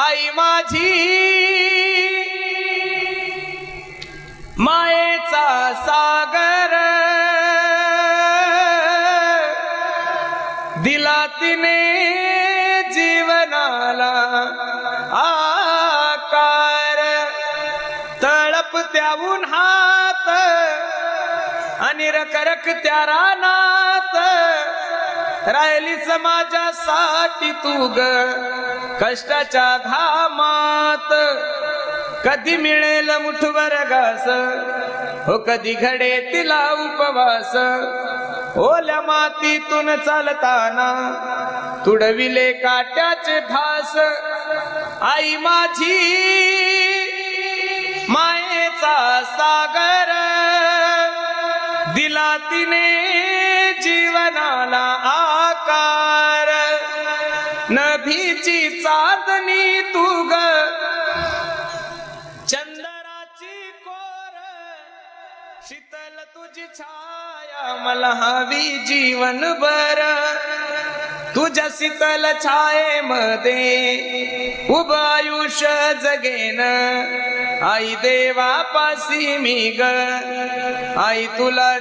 आई माझी मायेचा सागर दिला तिने जीवनाला आकार तळपत्या उन्हात आणि रखरखत्या रानात राहिली समाजासाठी तू ग कष्टाच्या घामात कधी मिळेल मुठभर घास हो कधी घडे तिला उपवास ओल्या मातीतून चालताना तुडविले काट्याचे भास आई माझी मायेचा सागर दिला तिने जीवनाला आकार नभीची चांदणी तू ग चंद्राची कोर शीतल तुझी छाया मला हवी जीवनभर तुझ्या शीतल छायेमध्ये उभं आयुष्य जगेन आई देवापासी मी ग आई तुला